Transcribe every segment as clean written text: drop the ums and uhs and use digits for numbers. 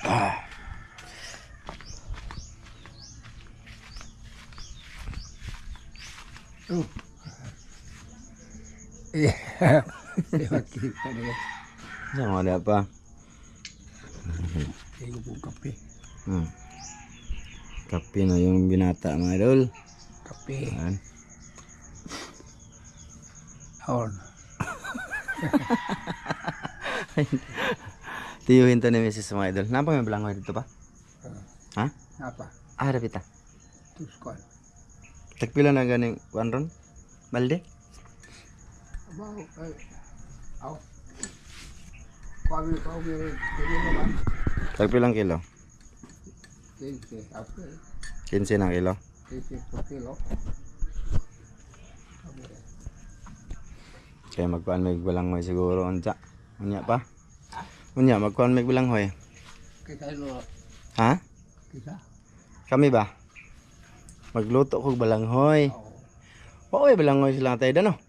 Ah. Iya. Kita dia. Sama ada apa? Ibu buka kape. Kape na yung binata mga idol. Kape. Ayan. On. Tiyuhin to ni Mrs. mga idol. Napa may belangoy dito pa? Ha? Apa? Ah, rapita. Tuskon. Tagpila na ganing wanron? Balde? Abang, aw. Kami dili naman. Tagpilang kilo? 15, apa? 15 na kilo. 15 per kilo. Kaya magkuhan may belangoy siguro. Unya pa? Unya, magkuhan may belangoy. Kita lo. Ha? Kita. Kami ba? Magluto kog balanghoy. Oh, Oo, balanghoy sila tayo no?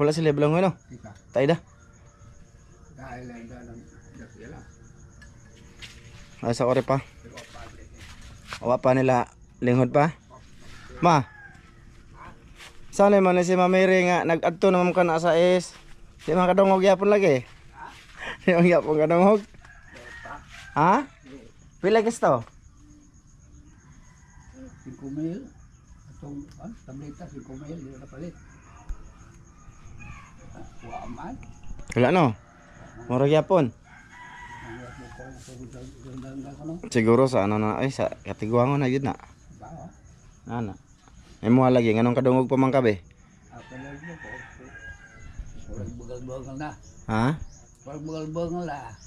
Wala sila balanghoy no? kita. Tayo da? Dahil lang ng sila. Ay, sa ore pa. Awa pa nila linghod pa. Ma. Sana man si Mamiri nga nag-adto naman ka na sa is. Di man kadungog yapon lagi. Di man yapon kadungog. Ha? Pila gusto? 5,000. Atong tableta 5,000 di na palit. Wa man. Wala no. Murag yapon. Siguro sa ano na ay sa katiguangon na yun na. Ana. Ay mo lagi nganong kadungog pa man kabe. Walang bugal-bugal na. Ha? Walang bugal-bugal na.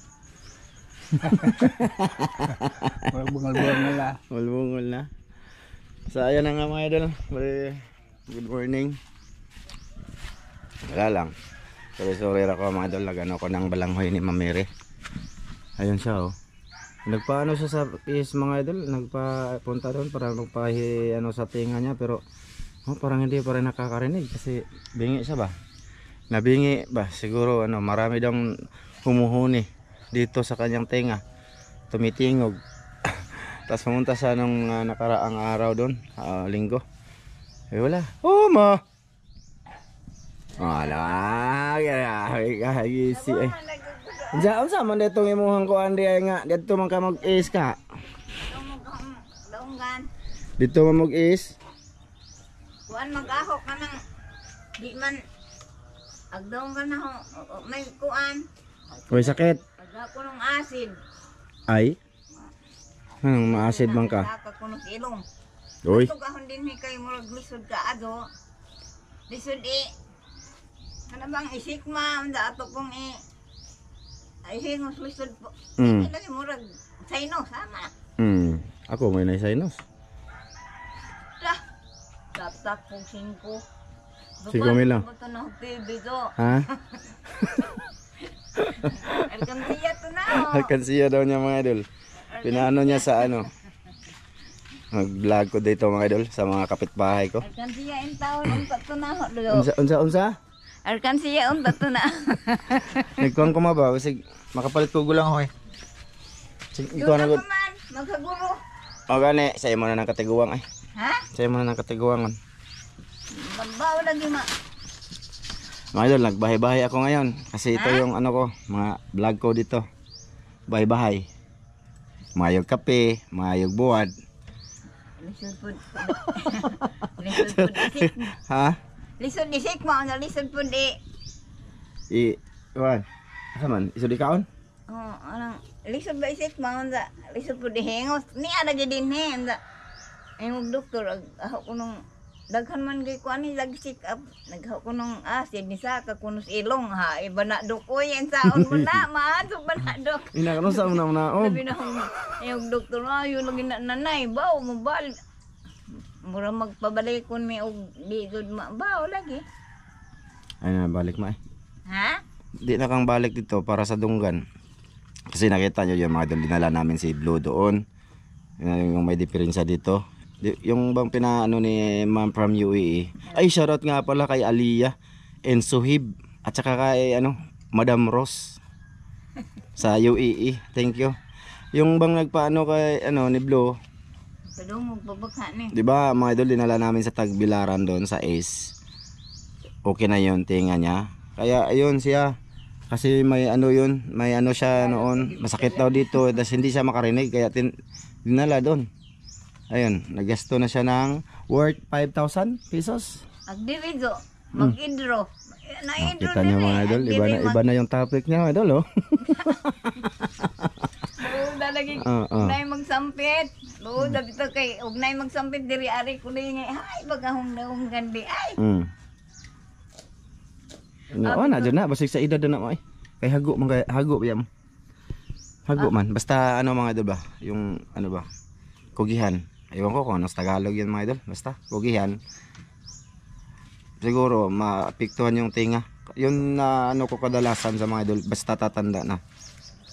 Walang bugal-bugal na. Walbungol na. So ayan na nga mga idol. Good morning. Wala lang. Sorry ako mga idol. Nagano ko ng balanghoy ni Mamiri. Ayun siya oh. Nagpaano siya sa is mga idol. Nagpapunta doon para magpahi ano sa tinga niya. Pero parang hindi pa rin nakakarinig. Kasi bingi siya ba? Nabingi ba? Siguro ano marami daw humuhuni dito sa kanyang tenga. Tumitingog. Tapos pumunta siya nung nakaraang araw doon, linggo. Eh wala. Oh ma. Wala. Gisi ay. Diyan sa man dito imong kuan di ay nga dito man ka mag-is ka. Daungan. Dito man mag-is. Kuan mag-ahok ka nang di man agdaong ka na ho may kuan. Uy sakit. Pagka ko ng asid. Ay. Anong maasid man ka? Saka ko ng ilong. Uy. Tugahon din mi kay murag lisod ka ado. Lisod ano bang isikma unda ato kong ay hingos lisod po. Lagi murag sayno sama. Ako may sinus. Lah. Taptak kong 5. 5 mil lang. Ito na TV to. Ha? Alkansiya to na. Alkansiya daw niya mga idol. Pinaano niya sa ano. Mag-vlog ko dito mga idol sa mga kapitbahay ko. Alkansiya in taon unta to na. Unsa? Alkansiya unta to na. Nagkuhan ko ba? Kasi makapalit ko gulang ako eh. Ikaw na gud. Magkaguro. O gani, sa'yo mo na ng katiguang ay. Ha? Sa'yo mo na ng katiguangon. Babaw lagi ma. Mga idol, nagbahay-bahay ako ngayon. Kasi ito yung ano ko, mga vlog ko dito. Bahay-bahay. Mayog kape, mayog buwad. Lisod po. Lisod po disik. Ha? Lisod disik mo. Lisod po di. Iwan. Asa man? Iso di kaon? Oh, anong lisod ba isik mo. Lisod po di hengos. Ni ada din he. Ang doktor, ako ko nung daghan man gay ko ani lag-check up. Naghaw ko nung acid ni saka kunos ilong ha. Iba na dokoy en saon mo na man so ba na dok. Ina kanon sa una na oh. Sabi na yung doktor ayo lagi na nanay baw mo bal. Mura magpabalik kon mi og di gud baw lagi. Ay na balik ma eh. Ha? Di na kang balik dito para sa Dunggan. Kasi nakita nyo yung mga dinala namin si Blue doon. Yung may diferensya dito. Yung bang pinaano ni Ma'am from UAE. Ay shoutout nga pala kay Aliyah and Suhib at saka kay Madam Rose sa UAE. Thank you. Yung bang nagpaano kay ano ni Blue, Padungog babagha ni. 'di ba mga idol, dinala namin sa Tagbilaran doon sa Ace. Okay na 'yon tinga niya. Kaya ayun siya. Kasi may ano 'yun, may ano siya noon, masakit daw dito, tapos hindi siya makarinig kaya dinala doon. Ayun, naggasto na siya ng worth 5,000 pesos. Agdirizo, mag-idro. Na-idro Kita niyo mga idol, iba na yung topic niya mga idol, oh. Lagi Oo. ugnay magsampit. Dito kay ugnay magsampit diri ari ko ni ay bagahong daong gandi ay. Na dyan na, basig sa edad na mo ay. Kay hago man kay hago biya mo. Hago man, basta ano mga idol ba, yung ano ba, kugihan. Ewan ko kung anong Tagalog yan mga idol, basta kugihan. Siguro maapektuhan yung tinga. Yun na ano ko kadalasan sa mga idol, basta tatanda na.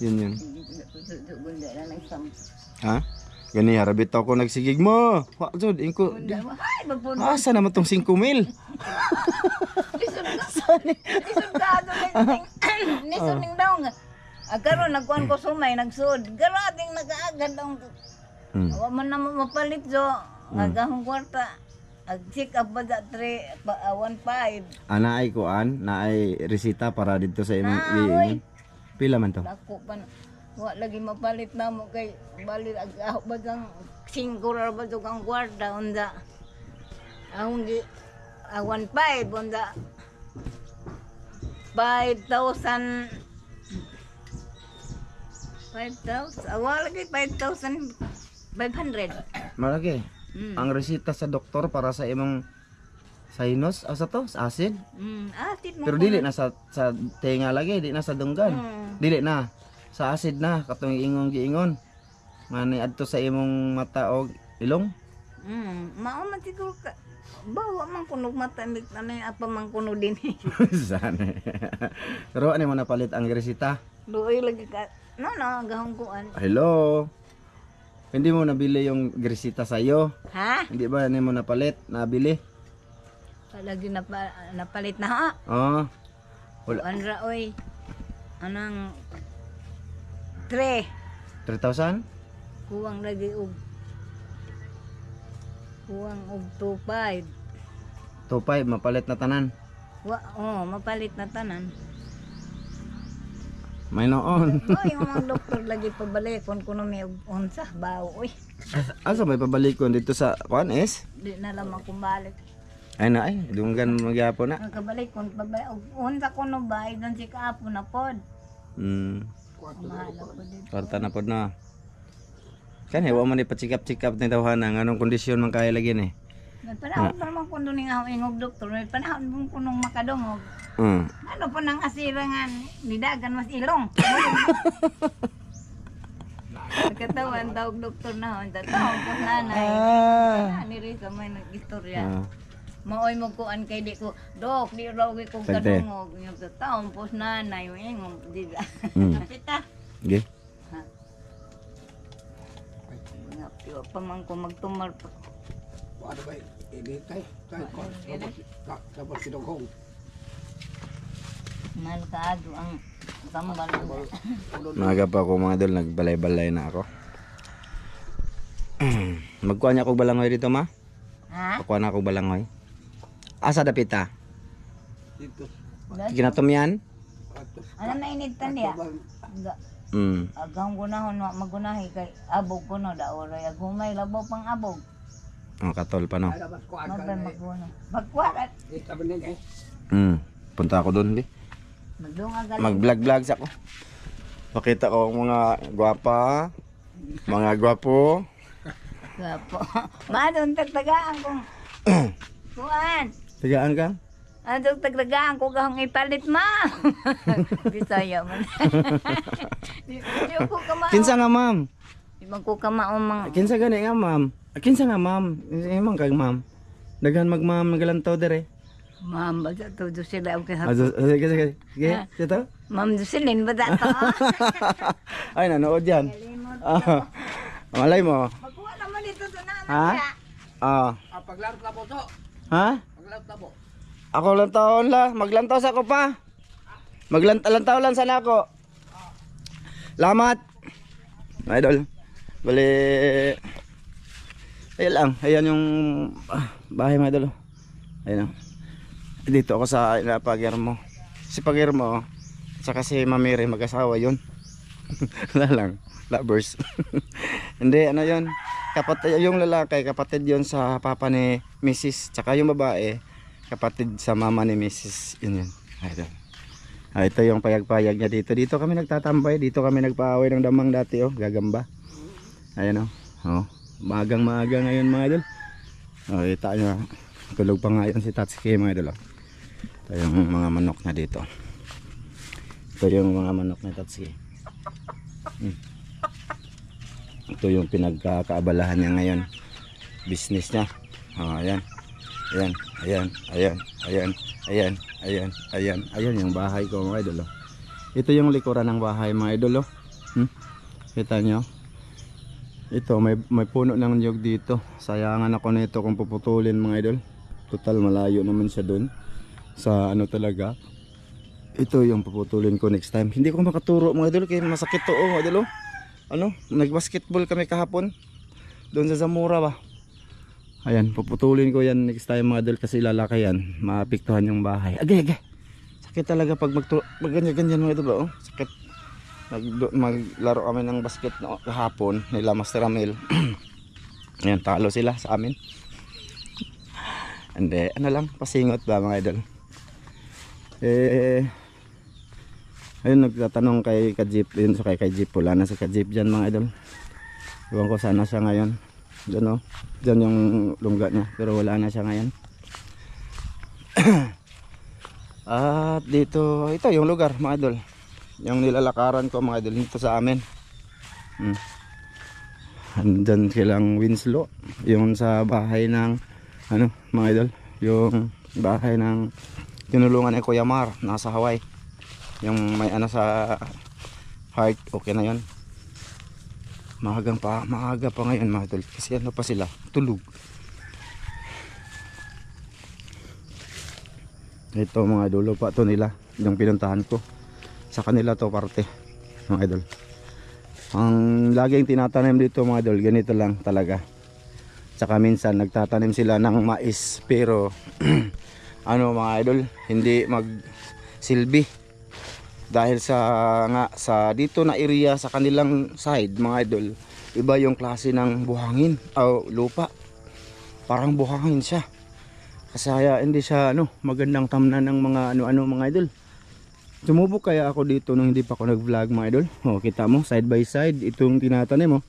Yun. Gunda na nagsampit. Ha? Gani harabit ako nagsigig mo. Wa jud inko. Ay magpuno. Asa naman tong 5,000? Lisod ka ato lisod ning daw nga. Agkaron nagkuan ko sumay nagsud. Garating nagaagad daw. Wa man na mapalit jo. Agahong kwarta. Ag-check up ba da 1.5. Ana ay kuan, na ay resita para dito sa imong oy. Pila man to? Dako pa na. Wa lagi mapalit na mo kay bali ag ba kang 5 ra ba to kang kwarta onda. Ang gi 1.5 onda. 5,000 wala lagi 5,500. Malaki. Ang resita sa doktor para sa imong sinus, asa to? Sa acid? Atit mo. Pero dili na sa tenga lagi, di na sa dunggan. Dili na. Sa acid na, katong ingon giingon. Ngani adto sa imong mata og ilong. Mao man siguro ka. Bawa man kunog mata mi tanay apa man kuno din. Sana. Pero ano mo napalit ang resita? Luoy lagi ka. No, gahong kuan. Hello. Hindi mo nabili yung resita sa iyo? Ha? Hindi ba ni mo napalit, nabili? Lagi napalit na ha. Oh. Wala. Anra oy. Anang 3. 3,000? Kuwang lagi og. Kuwang og 2.5. 2,500 mapalit na tanan. Mapalit na tanan. May noon. Yung mga doktor lagi pabalikon kuno may unsa bawo oy. Asa may pabalikon dito sa kuan is? Di na lamang kumbalik. Ay na ay, dunggan magyapon na. Nakabalikon unsa kuno ba don si kaapo na pod. Mahal po dito. Kwarta na pod na. Kan hewa man ipachikap-chikap ni tawhana nganong kondisyon man kaya lagi ni. May panahon pa naman kuno ning ingog doktor, may panahon mong kunong makadungog. Ano po nang asirangan, nidagan mas ilong. Katawan tawag doktor na hon, tawag po nanay. Ni Risa may nag-istorya. Maoy mo kuan kay di ko, dok, di raw ko kadungog. Yung taon po nanay, ingong di ba. Kapita. Okay. Nga, pamang ko magtumar pa. Ano ba? Ibitay. Tapos sinugong. Mahal kaado ang tambal. Maga pa ako mga idol, nagbalay-balay na ako. Magkuha niya akong balangoy dito ma? Ha? Magkuha na akong balangoy. Asa dapita? Dito. Ginatom yan? Ano mainit tan dia? Agang gunahon magunahi kay abog ko no daoray agumay labaw pang abog. Katol pa no. Mabay maguno. Magkuat. Dito ba nila Punta ako doon, bi. Magdunga galing. Mag-vlog sa ako. Pakita ko ang mga gwapa, mga gwapo. Gapo. Madon tagtagaan kong. Kuan. Tigaan ka? Adong tagtagaan ko gahong ipalit ma. Bisaya man. Di ko kama. Kinsa nga ma'am? Di man ko kama mang. Kinsa gani nga ma'am? Kinsa nga ma'am? Imong kag ma'am. Daghan mag-ma'am nagalantaw dire. Ma'am ba to do sila ang kahapon. Sige. Dito? Ma'am Jocelyn ba to? Ay, nanood yan. Malay mo. Magkuha naman dito sa nanay. Ha? Paglarot na po to. Ha? Paglarot na po. Ako lang taon la. Maglantaw sa ko pa. Maglantaw lang sana ako. Lamat. Mga idol. Bali, ayan lang. Ayan yung bahay mga idol. Ayan o. Dito ako sa Pagermo. Si Pagermo, saka si Mamiri, mag-asawa yun. Wala lang, lovers. Hindi, ano yun, kapatid, yung lalaki, kapatid yun sa papa ni Mrs. Tsaka yung babae, kapatid sa mama ni Mrs. Yun yun. Idol. Ito yung payag-payag niya dito. Dito kami nagtatambay, dito kami nagpaaway ng damang dati oh, gagamba. Ayan oh. Oh, maagang-maaga ngayon mga idol. Oh, kita nyo, tulog pa nga yun si Tatsuki mga idol. Oh. Ito yung mga manok na dito. Ito yung mga manok na Tatsuki. Ito yung pinagkakaabalahan niya ngayon, business niya. Oh, ayan. Ayan, ayan, ayan, ayan, ayan, ayan, ayan, ayan yung bahay ko mga idol. Oh. Ito yung likuran ng bahay mga idol. Oh. Kita nyo? Ito may puno ng niyog dito. Sayangan ako nito kung puputulin mga idol. Total malayo naman siya dun sa ano talaga. Ito yung puputulin ko next time. Hindi ko makaturo mga idol kaya masakit to oh, mga idol. Oh. Ano, nagbasketball kami kahapon doon sa Zamora ba. Ayan, puputulin ko yan next time mga idol kasi lalaki yan, maapektuhan yung bahay. Agay. Sakit talaga pag ganyan mga idol. Oh. Sakit. Maglaro kami ng basket no, kahapon nila Master Amel. Ayan, talo sila sa amin. Hindi, ano lang, pasingot ba mga idol. Ayun, nagtatanong kay Kajip, yun so kay Jeep, wala na si Kajip dyan mga idol. Iwan ko sana siya ngayon. Diyan o, dyan yung lungga niya, pero wala na siya ngayon. At dito, ito yung lugar mga idol, yung nilalakaran ko mga idol dito sa amin. Andyan silang Winslow, yung sa bahay ng ano mga idol, yung bahay ng tinulungan ni Kuya Mar, nasa Hawaii. Yung may ano sa heart, okay na yun. Maaga pa ngayon mga idol, kasi ano pa sila, tulog. Ito mga idol, lupa to nila, yung pinuntahan ko. Sa kanila to parte mga idol. Ang laging tinatanim dito mga idol, ganito lang talaga. Tsaka minsan nagtatanim sila ng mais, pero ano mga idol, hindi magsilbi. Dahil sa dito na area sa kanilang side mga idol, iba yung klase ng buhangin o lupa. Parang buhangin siya. Kasi hindi siya magandang tamnan ng mga ano mga idol. Sumubok kaya ako dito nung hindi pa ako nag-vlog mga idol. Oh, kita mo side by side itong tinatanim mo.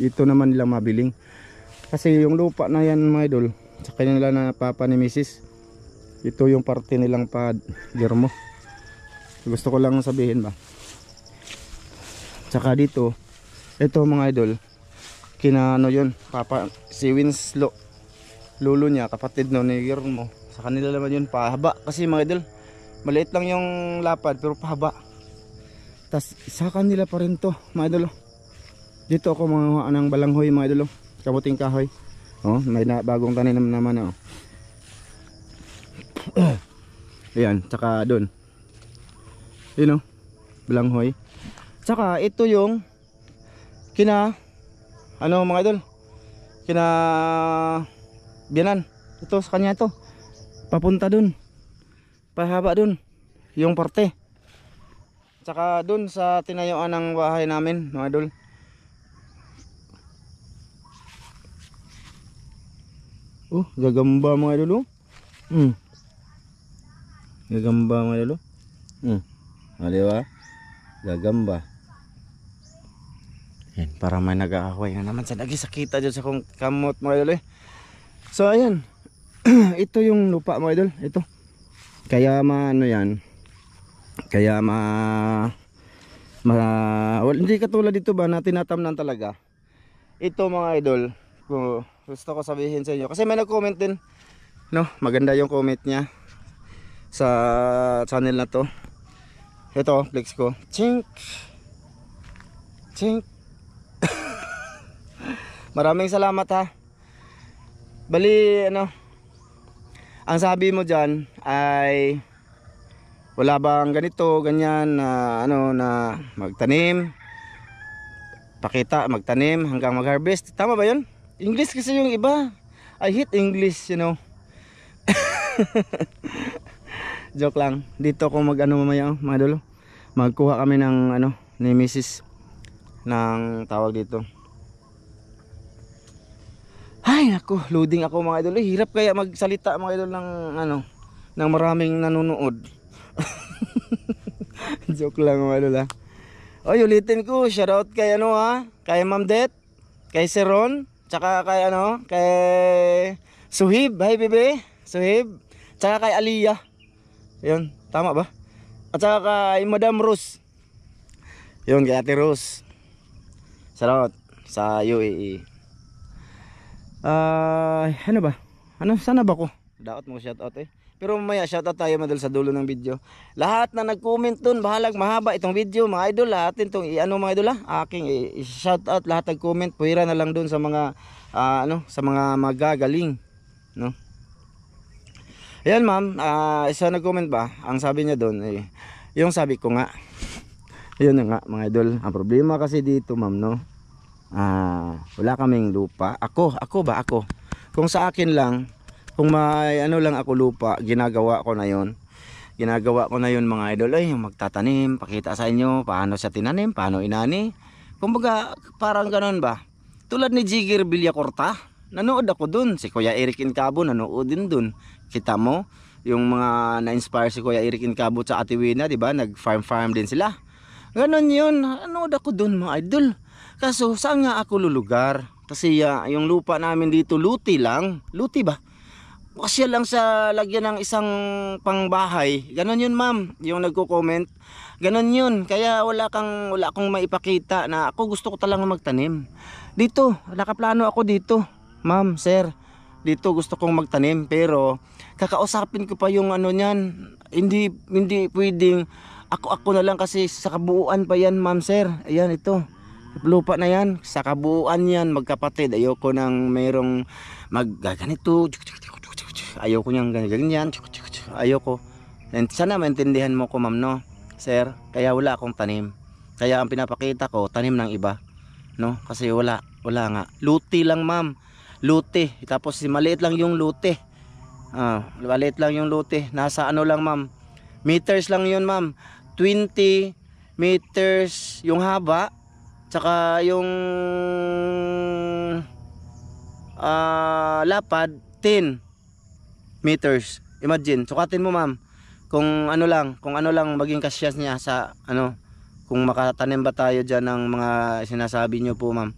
Ito naman nila mabiling. Kasi yung lupa na yan mga idol, sa kanila na papa ni Mrs. Ito yung parte nilang Pagermo. Gusto ko lang sabihin ba. Tsaka dito, ito mga idol, kina yun, papa si Winslow, lulo niya, kapatid ni Guillermo. Sa kanila naman yun, pahaba. Kasi mga idol, maliit lang yung lapad pero pahaba. Tas sa kanila pa rin to mga idol. Dito ako mga anang balanghoy mga idol, kamuting kahoy. Oh, may bagong tanim naman oh. Ayan, tsaka doon. Yun oh, balanghoy. Tsaka ito yung kina mga idol, kina biyanan. Ito sa kanya ito. Papunta dun. Pahaba dun yung parte. Tsaka dun sa tinayuan ng bahay namin mga idol. Oh, gagamba mga idol. Gagamba mga idol. Diba? Gagamba. Yan, para may nag-aaway na naman sa lagi sakita dyan sa kong kamot mga idol. So ayan. Ito yung lupa mga idol. Ito. Kaya yan. Kaya hindi katulad dito ba na tinatamnan talaga. Ito mga idol, gusto ko sabihin sa inyo kasi may nag-comment din, maganda yung comment niya sa channel na to. Ito, flex ko. Chink. Maraming salamat ha. Bali ang sabi mo dyan ay wala bang ganito, ganyan na na magtanim pakita, magtanim hanggang mag-harvest. Tama ba yun? English kasi yung iba. I hate English, you know. Joke lang. Dito ako mag-ano mamaya, mga idol. Magkuha kami ng ano ni Mrs. ng tawag dito. Ay, naku, loading ako mga idol. Hirap kaya magsalita mga idol ng ano, ng maraming nanonood. Joke lang mga idol ha. Oy, ulitin ko, shoutout kay ano ha, kay Ma'am Det, kay Seron, tsaka kay ano, kay Suhib, hi bebe, Suhib, tsaka kay Aliyah. Yun, tama ba? At saka kay Madam Rose. Yun, kay Ate Rose. Shoutout sa UAE. Ano ba? Ano, sana ba ko? Daot mo shoutout eh. Pero mamaya shoutout tayo madal sa dulo ng video. Lahat na nag-comment dun, bahalag mahaba itong video mga idol. Lahat itong i-ano mga idol ha. Aking i-shoutout lahat nag-comment. Puwira na lang dun sa mga ano, sa mga magagaling, no? Ayan ma'am, isa nag-comment ba? Ang sabi niya dun eh, yung sabi ko nga. Ayun nga mga idol. Ang problema kasi dito ma'am, no? Wala kaming lupa. Ako. Kung sa akin lang, kung may ano lang ako lupa, ginagawa ko na yon mga idol. Ay, yung magtatanim, pakita sa inyo paano siya tinanim, paano inani. Kumbaga parang ganoon ba, tulad ni Jigger Villacorta, nanood ako dun. Si Kuya Eric Incabo nanood din dun. Kita mo yung mga na-inspire si Kuya Eric Incabo sa Ate Wina, diba? Nag-farm din sila. Ganon yun, nanood ako dun mga idol. Kaso saan nga ako lulugar? Kasi yung lupa namin dito luti lang. Luti ba? Kasi lang sa lagyan ng isang pangbahay. Ganon yun ma'am, yung nagko-comment. Ganon yun, kaya wala akong maipakita na ako gusto ko talagang magtanim. Dito, nakaplano ako dito. Ma'am, sir, dito gusto kong magtanim. Pero kakausapin ko pa yung ano niyan. Hindi pwedeng ako na lang kasi sa kabuuan pa yan ma'am sir. Ayan ito. Lupa na yan, sa kabuuan yan magkapatid. Ayoko nang mayroong magganito. Ayoko niyang ganyan. Ayoko. And sana maintindihan mo ko ma'am no, sir. Kaya wala akong tanim. Kaya ang pinapakita ko tanim ng iba, no? Kasi wala nga. Luti lang ma'am. Luti. Tapos maliit lang yung luti. Maliit lang yung luti. Nasa ano lang ma'am. Meters lang yun ma'am. 20 meters yung haba. Tsaka yung lapad 10 meters. Imagine, sukatin mo ma'am kung ano lang maging kasya niya sa ano, kung makatanim ba tayo diyan ng mga sinasabi niyo po ma'am.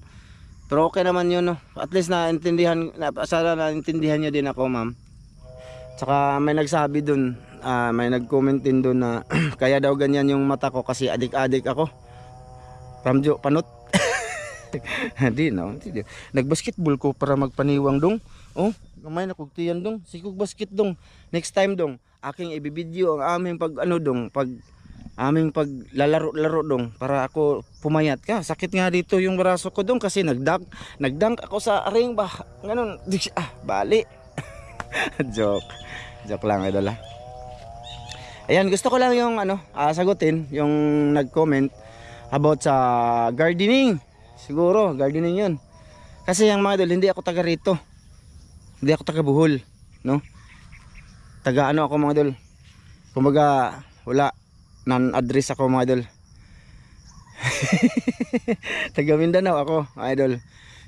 Pero okay naman yun no. At least naintindihan niyo din ako ma'am. Tsaka may nagsabi dun, may nag-comment din dun na kaya daw ganyan yung mata ko kasi adik-adik ako. Ramjo panot. Hindi no. Nagbasketball ko para magpaniwang dong. Oh, gamay na kugtiyan dong. Sikog basket dong. Next time dong, aking ibibideo ang aming aming paglalaro dong para ako pumayat ka. Sakit nga dito yung braso ko dong kasi nagdunk ako sa ring ba. Ganun. Bali. Joke lang idol ha. Ayan, gusto ko lang yung ano, sagutin yung nag-comment about sa gardening. Siguro gardening yun. Kasi yung mga idol, hindi ako taga rito. Hindi ako taga Bohol, no? Taga ano ako mga idol. Kumbaga wala, non-address ako mga idol. Taga Mindanao ako mga idol.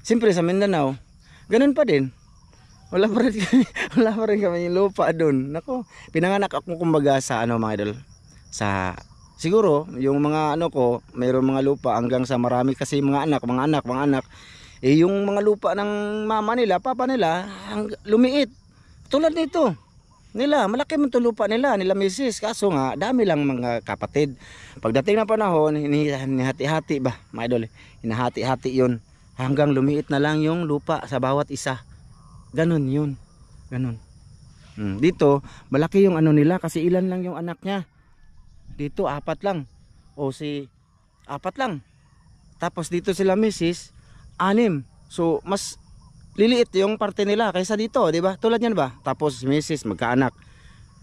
Siyempre sa Mindanao, ganun pa din. Wala pa rin kami yung lupa doon. Nako, pinanganak ako kumbaga sa ano mga idol. Sa siguro yung mga ano ko, mayroong mga lupa hanggang sa marami kasi mga anak. Eh yung mga lupa ng mama nila, papa nila, lumiit. Tulad nito. Malaki man 'tong lupa nila misis. Kaso nga, dami lang mga kapatid. Pagdating ng panahon, hinahati-hati ba, mga idol? Hinahati-hati 'yun hanggang lumiit na lang yung lupa sa bawat isa. Ganon yun. Ganon. Dito, malaki yung ano nila kasi ilan lang yung anak niya. Dito, 4 lang. O 4 lang. Tapos dito sila misis, 6. So, mas liliit yung parte nila kaysa dito, di ba? Tulad yan ba? Tapos misis, magkaanak.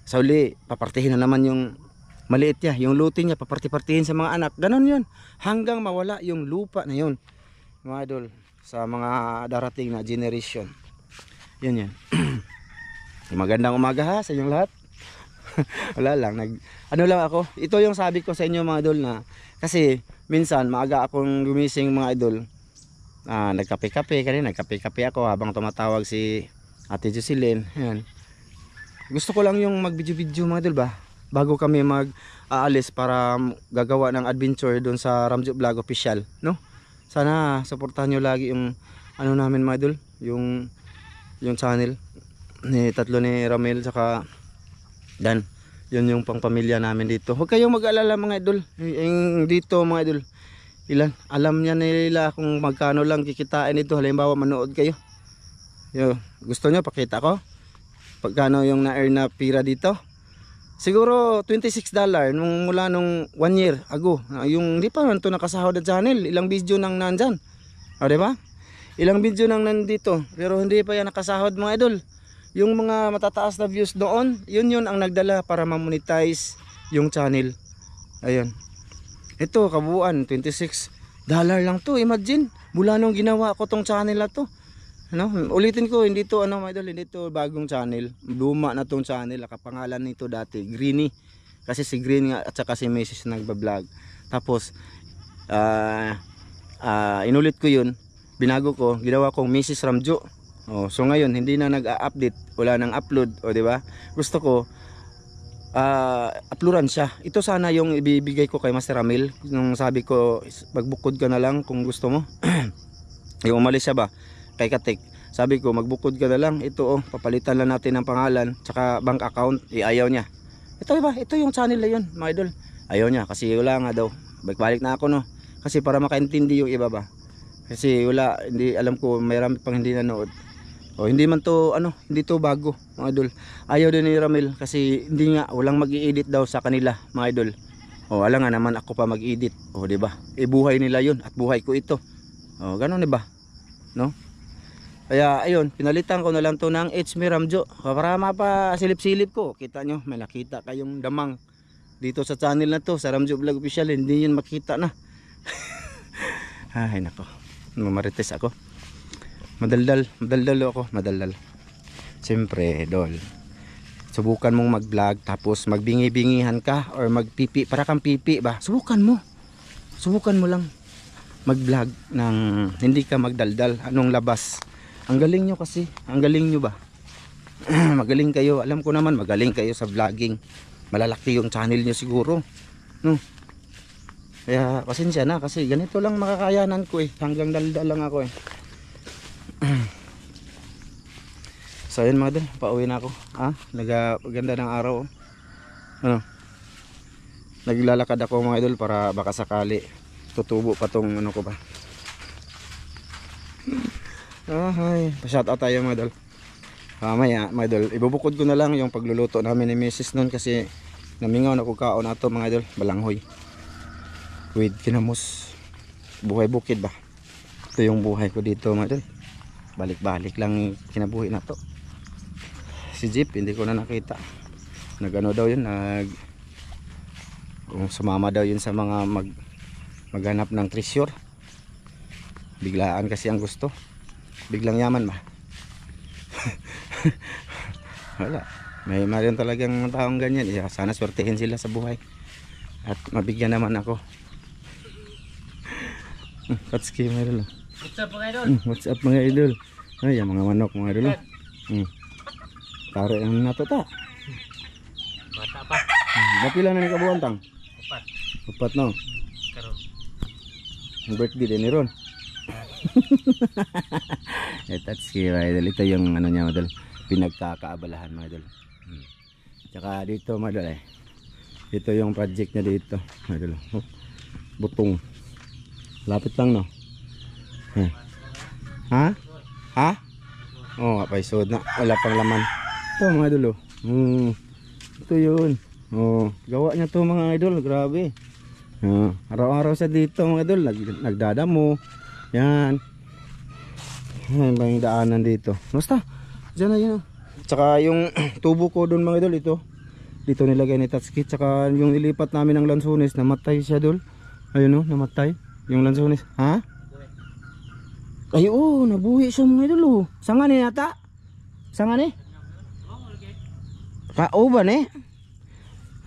Sa uli, papartihin na naman yung maliit niya. Yung luti niya, paparti-partihin sa mga anak. Ganon yun. Hanggang mawala yung lupa na yun. mga idol, sa mga darating na generation. Yan yan. Magandang umaga ha sa inyong lahat. Wala lang, ano lang ako. Ito yung sabi ko sa inyo mga idol, na kasi minsan maaga akong gumising mga idol. Nagkape-kape kanina, nagkape-kape ako habang tumatawag si Ate Jocelyn. Yan. Gusto ko lang yung mag-video-video mga idol ba, bago kami mag-aalis para gagawa ng adventure doon sa Ramjo Vlog Official, no? Sana suportahan nyo lagi yung ano namin mga idol, yung channel ni tatlo ni Ramel saka Dan. Yun yung pangpamilya namin dito. Huwag kayong mag-alala mga idol. Yung dito mga idol, ilan, alam niya nila kung magkano lang kikitain ito. Halimbawa manood kayo. Gusto nyo pakita ko pagkano yung na-earn na pira dito. Siguro $26 mula nung 1 year ago. Yung di pa man ito nakasahod na channel. Ilang video nang nandyan. O diba? Ilang video nang nandito. Pero hindi pa yan nakasahod mga idol. Yung mga matataas na views doon, yun ang nagdala para ma-monetize yung channel. Ayun. Ito kabuuan $26 lang to. Imagine, mula nung ginawa ko tong channel na to. Ano? Ulitin ko, hindi to mga idol, hindi to bagong channel. Luma na tong channel. Kapangalan nito dati, Greeny. Kasi si Green nga at saka si Mrs. nagba-vlog. Tapos inulit ko yun. Binago ko, ginawa kong Mrs. Ramjo. So ngayon hindi na nag-update, wala nang upload, di ba? Gusto ko uploadan siya. Ito sana yung ibibigay ko kay Master Ramil nung sabi ko magbukod ka na lang kung gusto mo. Yung umalis siya ba kay Katik, sabi ko magbukod ka na lang. Ito papalitan lang natin ng pangalan tsaka bank account. Ayaw niya. Ito ba? Ito yung channel na yun mga idol. Ayaw niya kasi wala nga daw. Balik na ako no. Kasi para makaintindi yung iba ba. Kasi wala, hindi alam ko, mayroon pang hindi nanood. Hindi man to hindi to bago mga idol. Ayaw din ni Ramil kasi hindi nga, walang mag-i-edit daw sa kanila mga idol. Alam nga naman ako pa mag-edit. Di ba? Buhay nila 'yun at buhay ko ito. Ganoon 'di ba? No? Kaya ayun, pinalitan ko na lang to ng HM Ramjo para mapasilip-silip ko. Kita nyo, may nakita kayong damang dito sa channel na to, sa Ramjo Vlog Official. Hindi yun makita na. Ay nako, mamarites ako. Madaldal ako, madaldal. Siyempre, dol. Subukan mong mag-vlog tapos magbingi-bingihan ka or magpipi, para kang pipi ba? Subukan mo lang mag-vlog ng hindi ka magdaldal. Anong labas? Ang galing nyo kasi, ang galing nyo ba? Magaling kayo, alam ko naman magaling kayo sa vlogging. Malalaki yung channel nyo siguro, no? Kaya pasensya na kasi ganito lang makakayanan ko hanggang daldal lang ako So yun mga idol, pauwi na ako. Nagaganda ng araw. Naglalakad ako mga idol para baka sakali tutubo pa tong ko ba. Pa-shout out tayo mga idol. Mamaya mga idol, ibubukod ko na lang yung pagluluto namin ni Mrs. nun kasi namingaw na ko kaon ato mga idol, balanghoy with kinamos. Buhay bukid ba? Ito yung buhay ko dito mga idol. Balik-balik lang kinabuhi na to. Si Jeep hindi ko na nakita. Nagano daw yun, kung sumama daw yun sa mga maghanap ng treasure. Biglaan kasi ang gusto. Biglang yaman ba? Wala. May mayroon talagang taong ganyan. Sana swertehin sila sa buhay. At mabigyan naman ako. What's up mga idol? What's up mga idol? Ay, yung mga manok mga idol. Taro yung natata. Bata pa. Napila na ni kabuan tang? 4. 4 no? Karon. Ang birthday din ni Ron. That's key mga idol. Ito yung niya mga idol. Pinagkakaabalahan mga idol. Tsaka dito mga idol Ito yung project niya dito mga idol. Butong. Lapit lang no? Ha? Paisod na. Wala pang laman. Ito mga idol ito yun. Gawa niya to mga idol. Grabe. Araw-araw sa dito mga idol. Nagdadamo. Yan. Ay, bang daanan dito. Basta. Diyan na yun. Tsaka yung tubo ko doon mga idol. Dito nilagay ni Tatsuki. Tsaka yung ilipat namin ng lansunis. Namatay siya dol. Ayun namatay. Yung lansunis. Ay oo, nabuhi siya mga idol oh. Sanga ni nata? Sanga ni? Kauban eh.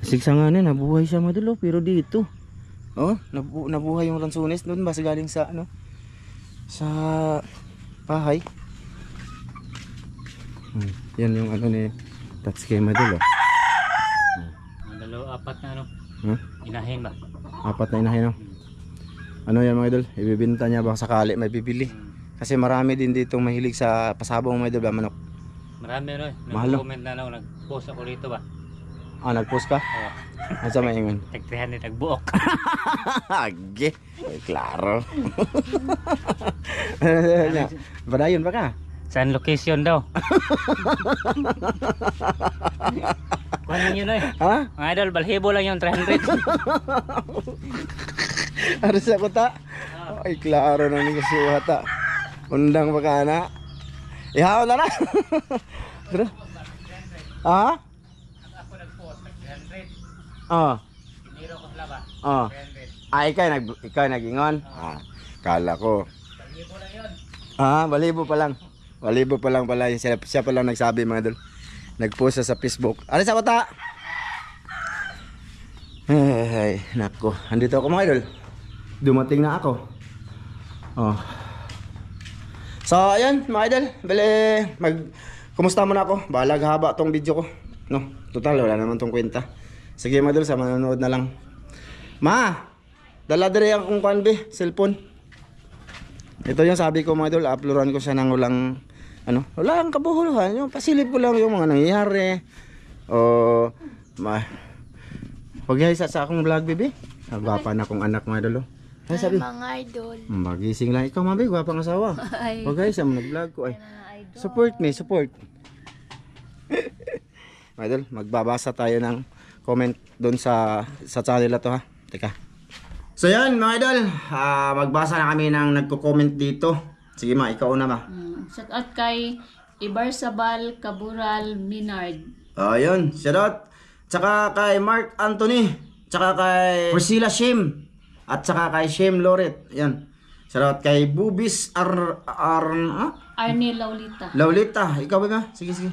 Sigsanga ni, nabuhay siya mga idol oh. Pero dito. Oh, nabuhay yung lansunis doon ba galing sa ano? Sa bahay. Yan yung ano ni Tatsuki mga idol oh. Apat na ano? Inahin ba? Apat na inahin oh. Ano yan mga idol? Ibibinta niya baka sakali may bibili. Kasi marami din ditong mahilig sa pasabong mga idol ba manok. Marami no. Mahal, Nag-comment na ako, nag-post ako rito ba? Ah, nag-post ka? Oo. Ano sa maingon? Tag-300 nagbuok. Age. Klaro. Badayon ba ka? Saan location daw? Kuhanin yun eh. Ha? Mga idol, balhibo lang yung 300. Ano sa kuta? Ay, klaro na ni kasuhata. Undang pa ka na. Ihaw na na. Pero? Ha? Ako nag-post, tag-300. Ah. Piniro ko sila ba? Ah. 300. Ah, ikaw nag-ingon? Ah, kala ko. Balhibo lang yun. Ah, balibo pa lang. Balibo pa lang pala. Siya pa lang nagsabi mga idol. Nag-post siya sa Facebook. Ano sa kuta? Ay, nako. Andito ako mga idol. Dumating na ako. Oh. So, ayan mga idol. Bale, kumusta muna ako? Balag haba tong video ko. No, total wala naman tong kwenta. Sige mga idol, sa manonood na lang. Ma, dala dire akong kanbe, cellphone. Ito yung sabi ko mga idol, uploadan ko siya ng walang kabuhuluhan. Yung pasilip ko lang yung mga nangyayari. O, pag-ihisa sa akong vlog, baby. Gwapa na akong anak mga idol. Ay, sabi. Mga idol. Magising lang. Ikaw, mabi, gwapang asawa. Ay. Pag-ihisa mo nag-vlog ko. Ay, support me, support. Mga idol, magbabasa tayo ng comment doon sa channel na to ha. Teka. So yan mga idol, magbasa na kami ng nagko-comment dito. Sige ma, ikaw una ma. Shout out kay Ibarsabal Kabural Minard. Ayun, shout out. Tsaka kay Mark Anthony. Tsaka kay Priscilla Shim. At tsaka kay Shim Loret. Yan. Shout out kay Bubis Arnie Laulita. Laulita. Ikaw ba? Sige, sige.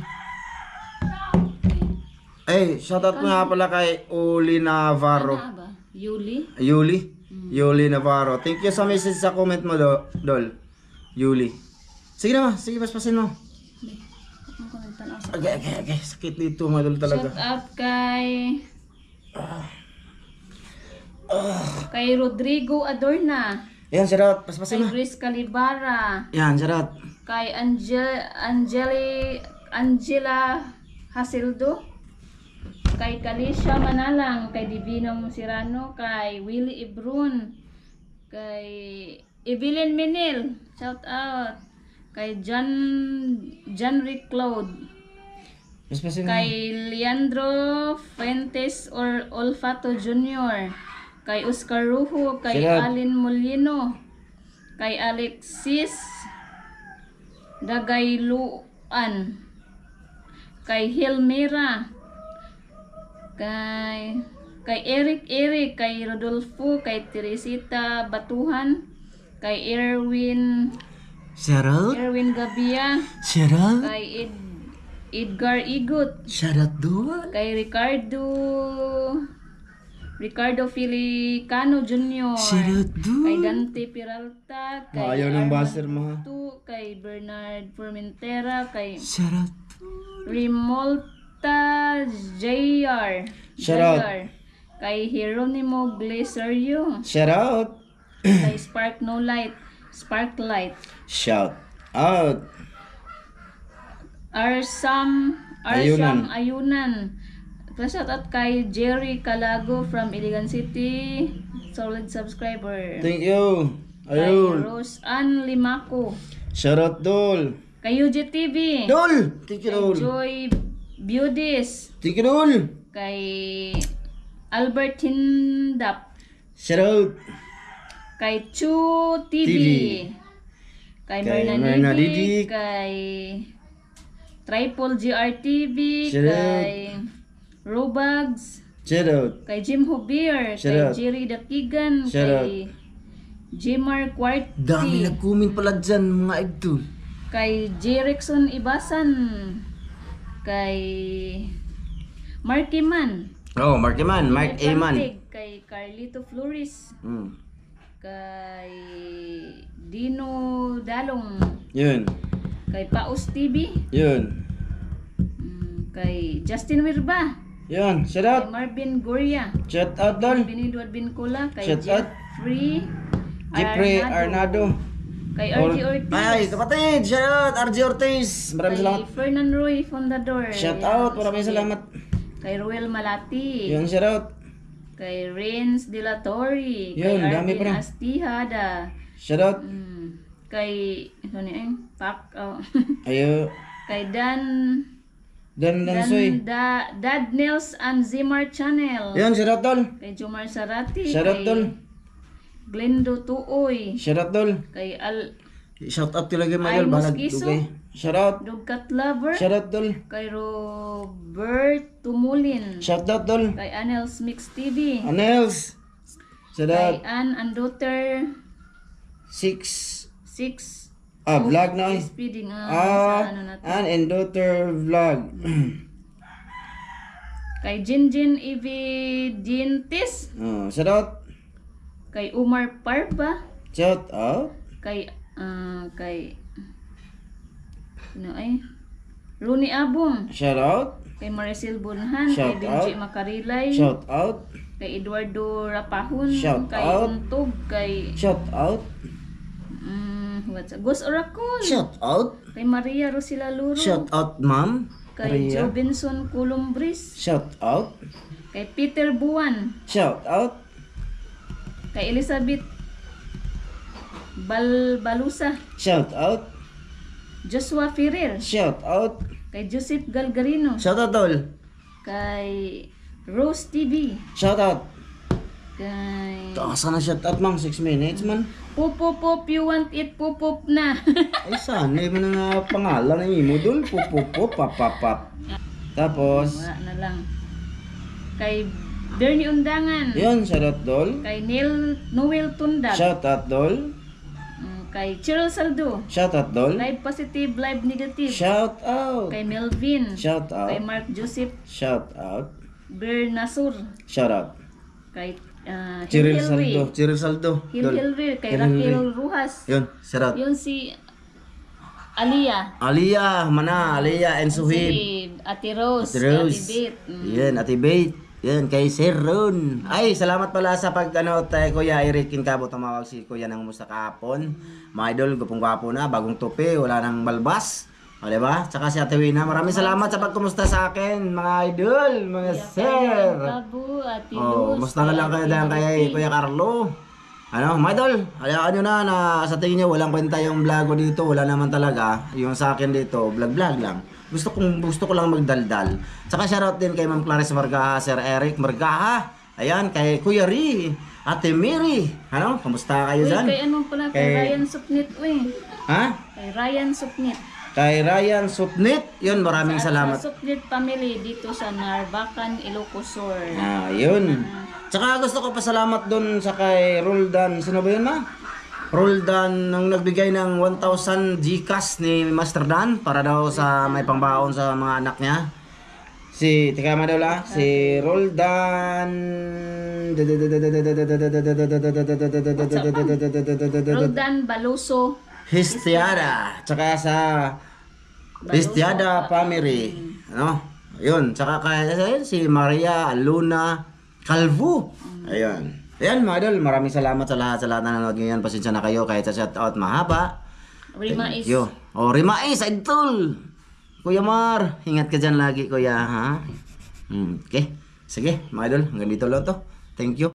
Eh, shout out nga pala kay Uli Navarro. Ano ba? Yuli? Yuli Navarro. Thank you sa message sa comment mo, Dol. Yuli. Sige na ma, sige paspasin mo. Okay. Sakit dito, madol talaga. Shout out kay Rodrigo Adorna. Yan, shout out. Kay Paspasin mo. Chris Calibara. Yan, shout out. Kay Angela Hasildo. Kay Kalisha Manalang, kay Divino Sirano, kay Willie Ibrun, kay Evelyn Menil, shout out. Kay John Rick Claude. Paspasin mo. Kay Leandro Fuentes or Olfato Jr. Kay Oscar Rujo, kay Shout out. Alin Molino, kay Alexis Dagayluan, kay Hilmira, kay Eric, kay Rodolfo, kay Teresita Batuhan, kay Erwin Shout out. Gabia, Shout out. kay Edgar Igut, Shout out doon. kay Ricardo Filicano Jr., Shout out doon. kay Dante Peralta, kay Ayaw ng buzzer mo ha. Armando, kay Bernard Formentera, kay Shout out. Rimolta JR, Shout out. kay Jeronimo Glacerio, Shout out. kay Sparklight, Shout out. Arsam Ayunan. Ayunan. Shout out kay Jerry Calago from Iligan City, solid subscriber. Thank you. Kay Ayun. Rose Ann Limaco, Shout out Dol. kay UGTV, Dol. Thank you kay Dol. Joy Beaudis, Thank you Dol. kay Albert Hindap, Shout out. kay Chu TV, TV. kay Kay Merna Merna Didi, Didi. kay Triple GRTV, Shout out. kay Robags, Shout out. kay Jim Hubier, Shout kay out. Jerry Dakigan, Shout kay Jemar Quarty. Dami nag-comment pala dyan mga idol. Kay Jerickson Ibasan. Kay Marky Man. Oh, Marky Man, Mark A. Man. Pantig. Kay Carlito Flores. Kay Dino Dalong. Yun. Kay Paus TV. Yun. Kay Justin Wirba. Yun. Shout Kay out. Marvin Goria. Shout out dol. Kay Benedward Bincula. Kay Shout out. Jeffrey Jeffrey Arnado. Kay RG Ortiz. Ay, kapatid. Shout out. RG Ortiz. Maraming Kay salamat. Fernan Roy Fundador. Shout Yan, out. Maraming sige. salamat. Kay Ruel Malati. Yun, shout out. Kay Renz De La Torre. Yun, Kay dami pa Arvin na. Astihada. Shout out. Kay ano yun? Ayo. Kay Dan Dansoy. Dad Nels and Zimar Channel. Yun, shout out dol. Kay Jomar Sarati. Shout out kay dol. Glendo Tuoy. Shout out dol. Kay Shout out talaga mga Ay, idol. Balag Mosquizo. dugay. Shout out. Dugkat Lover. Shout out dol. Kay Robert Tumulin. Shout out dol. Kay Anels Mix TV. Anels. Shout Kay out. Ann and Daughter 6. 6. Vlog na eh. Speeding sa ano na to. And daughter vlog. Kay Jinjin Evidientis. Shout out. Kay Umar Parba. Shout out. Kay ano ay Rooney Abong. Shout out. Kay Maricel Bunhan. Shout Kay Benji out. Makarilay. Shout out. Kay Eduardo Rapahon. Shout Kay out. Untog. Kay Shout out. Gus Oracle. Shout out. Kay Maria Rosila Luro. Shout out, ma'am. Kay Maria. Robinson Culumbris. Shout out. Kay Peter Buwan. Shout out. Kay Elizabeth Balusa. Shout out. Joshua Ferrer. Shout out. Kay Joseph Galgarino. Shout out, tol. Kay Rose TV. Shout out. Kay Taas na shout out, ma'am. 6 minutes, man. Pupupop, you want it, pupop na. Ay, sana yung mga pangalan ng imo, dol. Pupupop, papapap. Tapos, Wala na lang. Kay Bernie Undangan. yun, shout out, dol. Kay Noel Tundag. Shout out, dol. Kay Cheryl Saldo. Shout out, dol. Live positive, live negative. Shout out. Kay Melvin. Shout Kay out. Mark Joseph Shout out. Bernasur. Shout out. Kay Cyril Hilary. Saldo. Cyril Saldo. Dol. Hilary. Kay Hilary. Raquel Rujas. Yun, shout out. Yun si Alia. Aliyah, mana? Aliyah and Suhib. Si Ate Rose. Ate Rose. Ate Bet. Yan, Ate Bait. Yan, kay Sir Ron. Ay, salamat pala sa pag Kuya Eric Kinkabo, tumawag si Kuya ng musta kahapon. Mga idol, gupong gwapo na, bagong tupi, wala nang balbas. O, diba? Tsaka si Ate Wina, maraming salamat sa pagkumusta sa akin, mga idol, mga sir. Tabu, Ate Oh, Luz. musta na lang kayo dahil kay Kuya Carlo. Ano, mga idol, hayaan nyo na sa tingin nyo, walang kwenta yung vlog ko dito, wala naman talaga. Yung sa akin dito, vlog lang. Gusto ko lang magdaldal. Saka shoutout din kay Ma'am Clarice Margaha, Sir Eric Margaha. Ayan, kay Kuya Ri, Ate Miri. Ano, kamusta kayo Uy, dyan? kay ano pala, kay Ryan Supnit, uy. Ha? Kay Ryan Supnit. Kay Ryan Supnit. Yun, maraming salamat. Sa Supnit family dito sa Narvacan, Ilocos Sur. Yun. Tsaka gusto ko pasalamat doon sa kay Roldan. Sino ba yun, ma? Roldan nung nagbigay ng 1,000 Gcash ni Master Dan para daw sa may pangbaon sa mga anak niya. Teka madawla, si Roldan Roldan Baluso. Histiada, tsaka sa Histiada family, ano? Ayun, tsaka kaya si Maria Luna Calvo. Ayun. Ayan mga idol, maraming salamat sa lahat na nanonood ngayon. Pasensya na kayo kahit sa shoutout mahaba. Rimais. Yo. Rimais, idol. Kuya Mar, ingat ka dyan lagi kuya, ha? Okay. Sige, mga idol, hanggang dito lang to. Thank you.